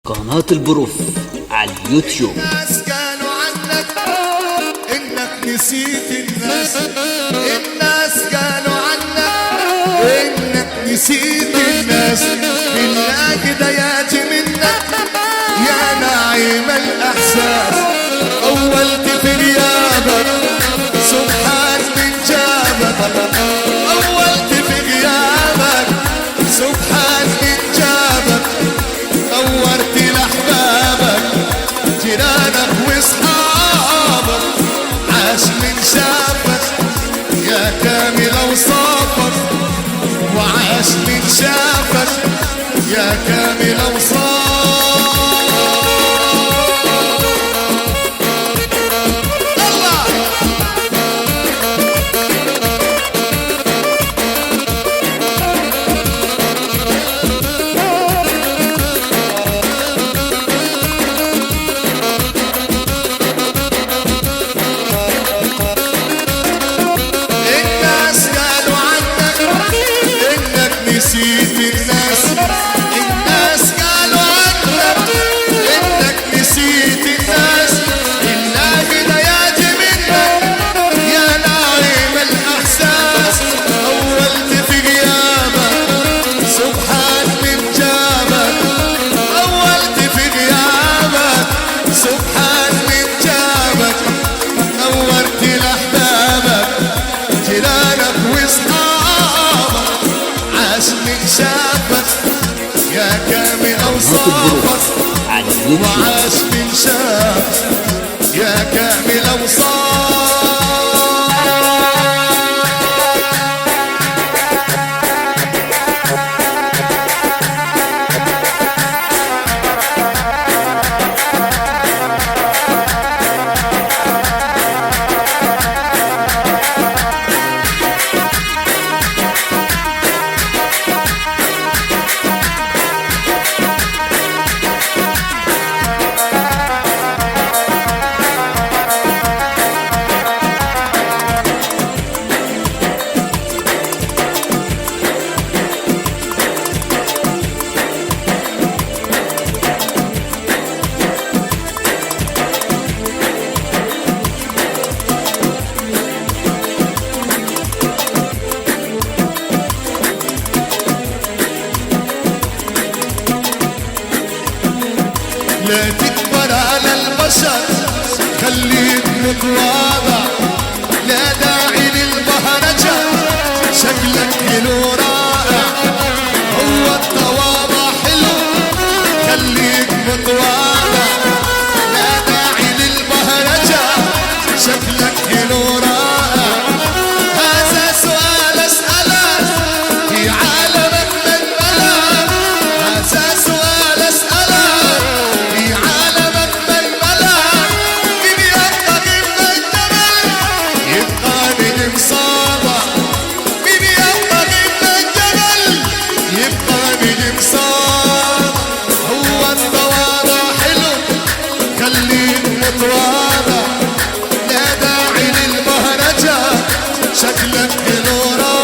قناة البروف على اليوتيوب. الناس قالوا عنك انك نسيت الناس. الناس قالوا عنك انك نسيت الناس. بالله كده ياتي منك يا نعيم الاحساس. اولت في غيابك سبحان من جابك. اولت في غيابك سبحان من جابك. نورت لأحبابك جيرانك واصحابك. عاش من شافك يا كامل اوصافك. وعاش من شافك يا كامل اوصافك. نسيت الناس. الناس قالوا عنك انك نسيت الناس. بالله كده ياتي منك يا نعيم الاحساس. اولت في غيابك سبحان من جابك. اولت في غيابك سبحان من جابك. نورت لاحبابك جيرانك واصحابك. عاش من شافك يا كامل اوصافك. وعاش من شافك يا كامل اوصافك. لا تكبر على البشر خليك متواضع. لا داعي للبهرجة شكلك حلو رائع. هو التواضع حلو خليك متواضع. لا داعي للبهرجة شكلك حلو رائع. هذا سؤال اسأله في عالمك من بلد. هذا سؤال اسأله في عالمك من بلد. من يبقى من الجبل يبقى من مصابة. من يبقى من الجبل يبقى من مصابة. هو التواضع حلو خليك متواضع. لا داعي للبهرجة شكلك حلو رائع.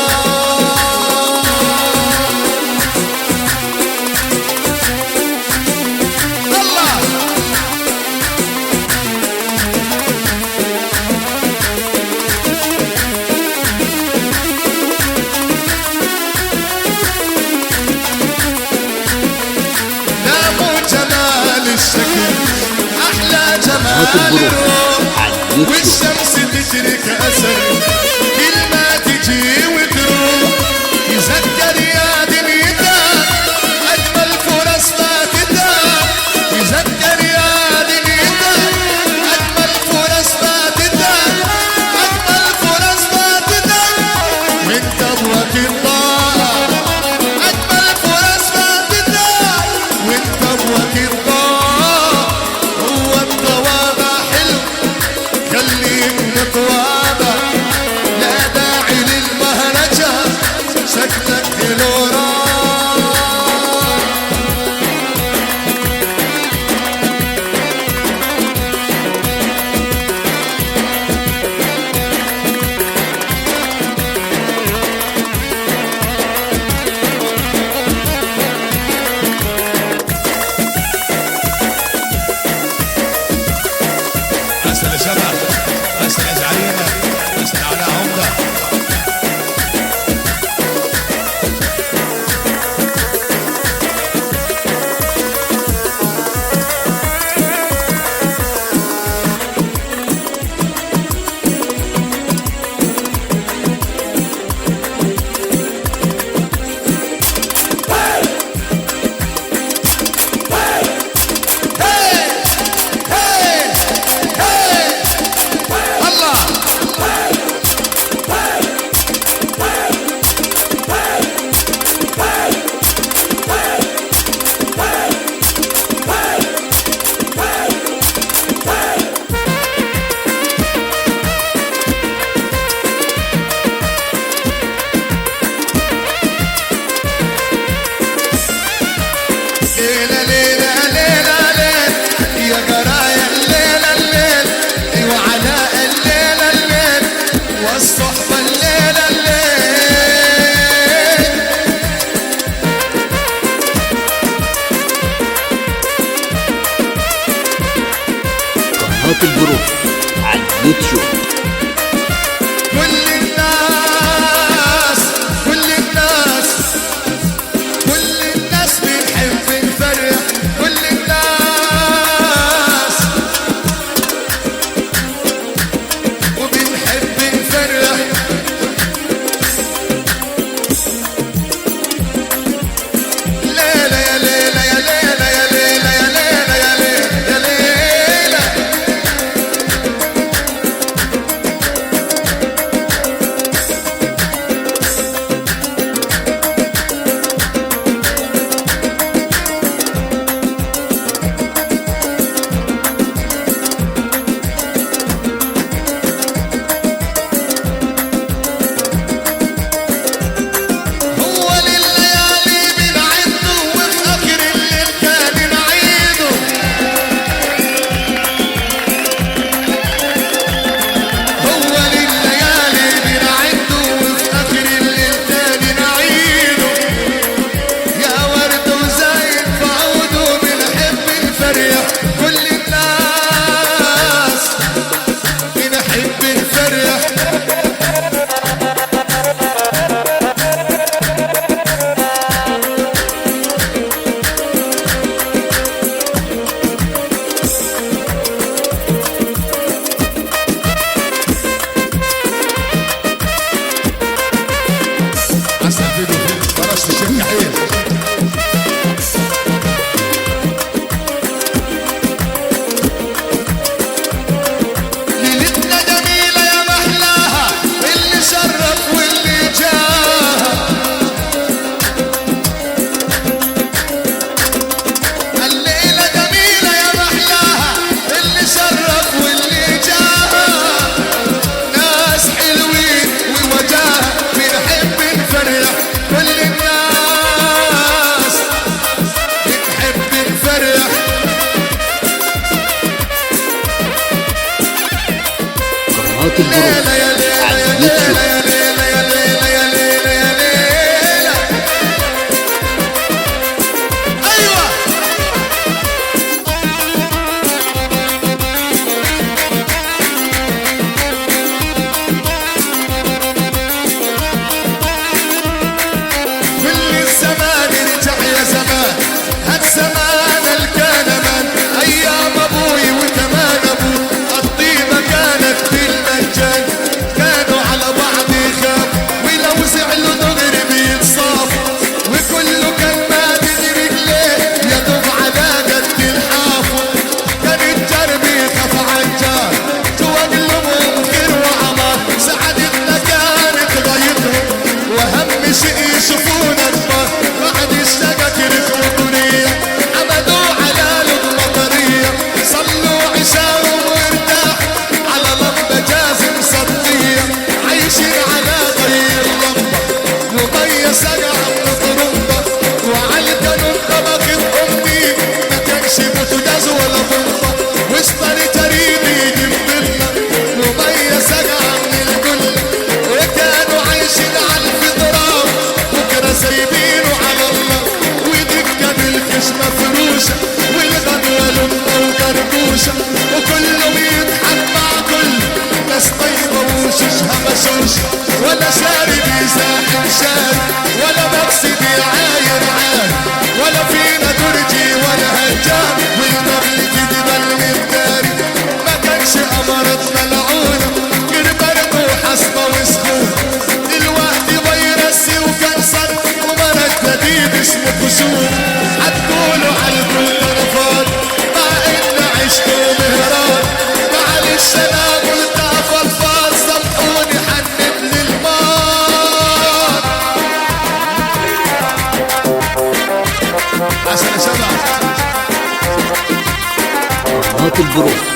الله لا مو جمال الشكل احلى جمال الروح. والشمس تترك اثر كل ما تجي وتروح. يذكر يا دنيتك اجمل فرص فاتتك. يذكر يا دنيتك اجمل فرص فاتتك. اجمل فرص فاتتك وانت بوقت الضاع. اجمل فرص فاتتك وانت بوقت الضاع. هو التواضع حلو خليك متواضع. لا داعي للبهرجة شكلك حلو رائع. بس يا زعيمة بس على عمدة. قناة البروف على اليوتيوب. كل الناس بنحب نفرح. كل الناس وبنحب نفرح. ليلة يا ليلة يا ليلة يا ليلة يا ليلة يا ليلة يا ليلة. هو لليالي بنعده وفي آخر الليل تاني نعيده. هو لليالي بنعده وفي آخر الليل تاني نعيده. يا ورد وزايد في عوده بنحب نفرح. كل الناس بنحب نفرح. عسل فيديو فرس الشيخ يحيى. ليلتنا جميلة يا محلاها اللي شرف واللي جاها. الليلة جميلة يا محلاها اللي شرف واللي جاها. ناس حلوين ووجاها بنحب نفرح. كل الناس بنحب نفرح. قناة البروف ليلة يا ليلة على يا اليوتيوب. ليلة يا ليلة يا ليلة يا ليلة يا ليلة. أيوة كل الزمان ارجع يا زمان. هات زمان الكنمان. أيام أبوي وكمان أبوي الطيبة كانت بالمجان. كانوا على بعض ولا شاربي ساحل شارب ولا مقصدي عاير عاير ولا فينا درجي ولا هجام والنبل تدبل الداري ما كانش أمرت ملعونة غير برد وحصبة وسخونة دلوقتي فيروسي وكنسر ومرض جديد اسمه كسور هتقولوا عالكل طرفات مع إن عشتوا مهران معلش أنا قلت أفضفاض صدقوني حنت للماض عشان شباب قناة البروف